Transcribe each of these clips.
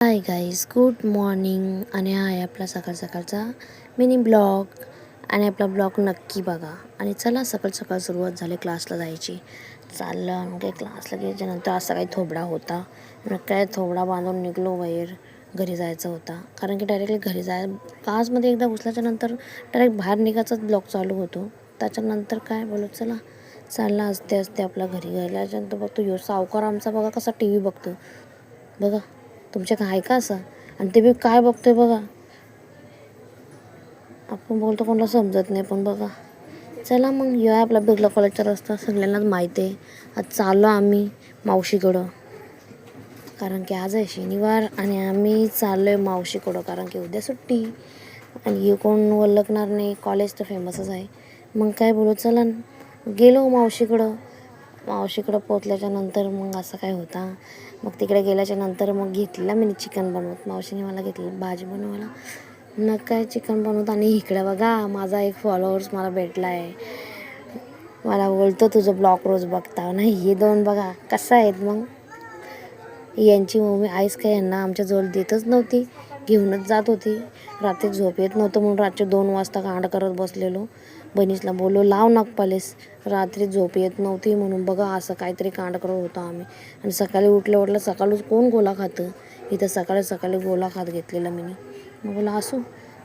Hi guys, good morning. आणि हा आहे आपला सकाळ सकाळचा मिनी ब्लॉग. आणि आपला ब्लॉग नक्की बघा. आणि चला सकाळ सकाळ सुरुवात झाली क्लासला जायची. चाललं मग काही क्लासला गेल्याच्यानंतर असा काही थोबडा होता. मग काय थोबडा बांधून निघलो बाहेर. घरी जायचं होता कारण की डायरेक्टली घरी क्लासमध्ये एकदा घुसल्याच्यानंतर डायरेक्ट बाहेर निघायचाच ब्लॉग चालू होतो. त्याच्यानंतर काय बोलू, चला चालला असते असते आपल्या घरी. गेल्याच्यानंतर बघतो ह्यो सावकार आमचा बघा कसा टी व्ही बघतो बघा. तुमच्या काय का असं, आणि ते बी काय बघतोय बघा. आपण बोलतो कोणाला समजत नाही, पण बघा. चला मग या आपला बिर्ला कॉलेजचा रस्ता सगळ्यांनाच माहिती आहे. आज चाललो आम्ही मावशीकडं कारण की आज आहे शनिवार. आणि आम्ही चाललो आहे मावशीकडं कारण की उद्या सुट्टी. आणि हे कोण ओळखणार नाही, कॉलेज तर फेमसच आहे. मग काय बोलू, चला गेलो मावशीकडं पोचल्याच्या नंतर मग असं काय होता. मग तिकडे गेल्याच्या नंतर मग घेतलेला मी चिकन बनवत. मावशीने मला घेतलेलं भाजी बनवायला. मग काय चिकन बनवत. आणि इकडे बघा माझा एक फॉलोअर्स मला भेटला आहे. मला बोलतो तुझं ब्लॉग रोज बघता नाही. हे दोन बघा कसं आहेत. मग यांची मम्मी आईस काय यांना आमच्याजवळ देतच नव्हती, घेऊनच जात होती. रात्री झोप येत नव्हतं म्हणून रात्री 2 वाजता कांड करत बसलेलो. बहिणीसला बोललो लाव नागपालीस. रात्री झोप येत नव्हती म्हणून बघा असं काहीतरी कांड करत होतो आम्ही. आणि सकाळी उठलं सकाळच कोण गोला खातं. इथं सकाळी सकाळी गोला खात घेतलेला मी. मग बोला असू.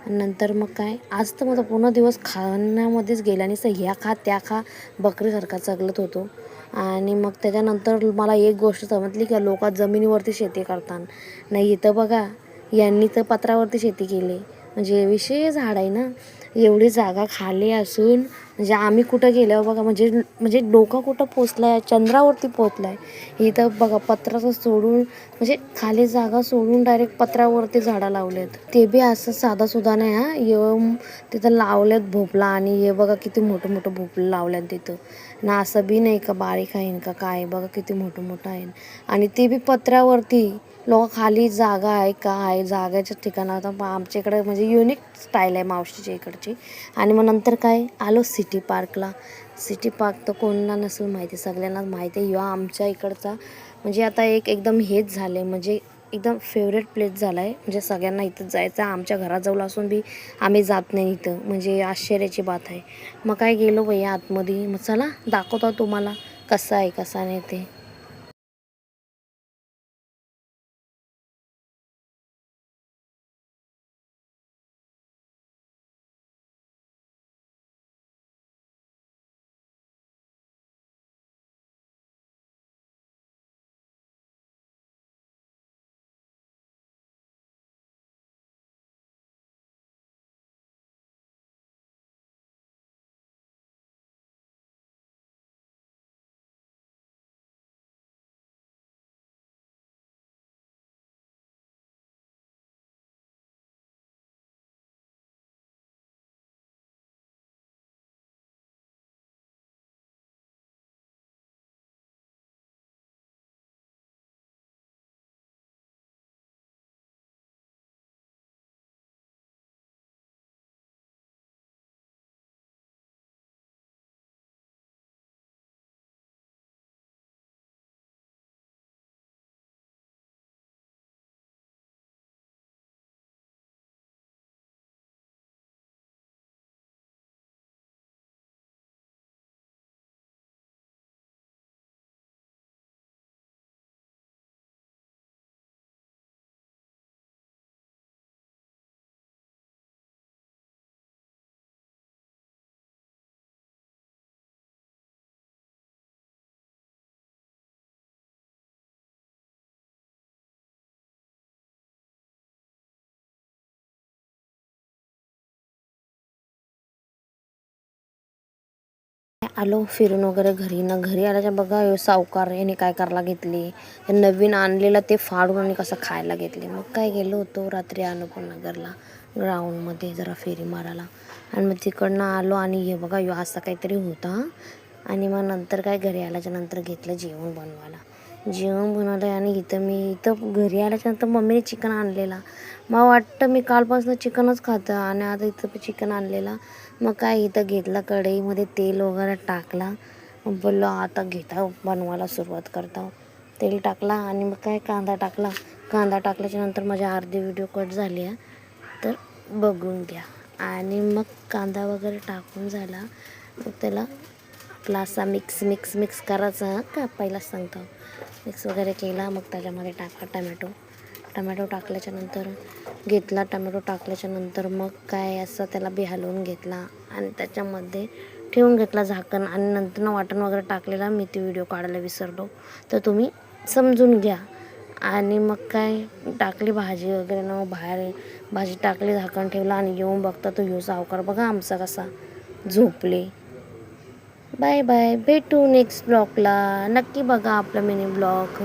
आणि नंतर मग काय, आज तर माझा पूर्ण दिवस खाण्यामध्येच गेला. आणि ह्या खा त्या खा बकरीसारखा चगलत होतो. आणि मग त्याच्यानंतर मला एक गोष्ट समजली की लोक जमिनीवरती शेती करतात. नाही इथं बघा यांनी तर पत्रावरती शेती केली. म्हणजे विषय झाड आहे ना. एवढी जागा खाली असून म्हणजे आम्ही कुठं गेल्यावर बघा म्हणजे डोका कुठं पोचला आहे, चंद्रावरती पोचला आहे. इथं बघा पत्राचं सोडून म्हणजे खाली जागा सोडून डायरेक्ट पत्रावरती झाडं लावलेत. ते बी असं साधासुद्धा नाही हा. तिथं लावलेत भोपळा. आणि हे बघा किती मोठं मोठं भोपळं लावल्यात तिथं. ना असं बी नाही का बारीक आहे का काय, बघा किती मोठं मोठं आहे. आणि ते बी पत्र्यावरती. लोक खाली जागा आहे का आहे, जागाच्या ठिकाणात आमच्या इकडे म्हणजे युनिक स्टाईल आहे मावशीच्या इकडची. आणि मग नंतर काय आलो सिटी पार्कला. सिटी पार्क तर कोणाला नसेल माहिती, सगळ्यांनाच माहिती आहे. हा आमच्या इकडचा म्हणजे आता एकदम हेच झालं आहे, म्हणजे एकदम फेवरेट प्लेस झाला आहे. म्हणजे सगळ्यांना इथंच जायचं. आमच्या घराजवळ असून बी आम्ही जात नाही इथं, म्हणजे आश्चर्याची बात आहे. मग काय गेलो बाई आतमध्ये. मग चला दाखवतो तुम्हाला कसं आहे कसं नाही ते. आलो फिरून वगैरे घरी. ना घरी आल्याच्या बघा सावकार याने काय करायला घेतली. नवीन आणलेलं ते फाडून आणि कसं खायला घेतले. मग काय गेलो होतो रात्री अनुपनगरला ग्राउंडमध्ये जरा फेरी मारायला. आणि मग तिकडनं आलो. आणि हे बघा असं काहीतरी होता. आणि मग नंतर काय घरी आल्याच्या नंतर घेतलं जेवण बनवायला. आणि इथं घरी आल्याच्यानंतर मम्मीने चिकन आणलेला. मग वाटतं मी कालपासून चिकनच खातं. आणि आता इथं चिकन आणलेला. मग काय इथं घेतला कढईमध्ये तेल वगैरे टाकला. बोललो आता बनवायला सुरुवात करता. तेल टाकला आणि मग काय कांदा टाकला. कांदा टाकल्याच्यानंतर माझी अर्धी व्हिडिओ कट झाली आहे, तर बघून घ्या. आणि मग कांदा वगैरे टाकून झाला, मग त्याला आपला असा मिक्स करायचा का पहिलाच सांगतो. मिक्स वगैरे केला, मग त्याच्यामध्ये टाका टमॅटो टाकल्याच्यानंतर टमॅटो टाकल्याच्यानंतर मग काय असं त्याला बी हलवून घेतला आणि त्याच्यामध्ये ठेवून घेतला झाकण. आणि नंतर वाटण वगैरे टाकलेला, मी ती व्हिडिओ काढायला विसरलो, तर तुम्ही समजून घ्या. आणि मग काय टाकली भाजी वगैरे, मग बाहेर भाजी टाकली, झाकण ठेवलं आणि येऊन बघता तो ह्यो सावकार बघा आमचा कसा झोपले. बाय बाय, भेटू नेक्स्ट ब्लॉगला. नक्की बघा आपला मिनी ब्लॉग.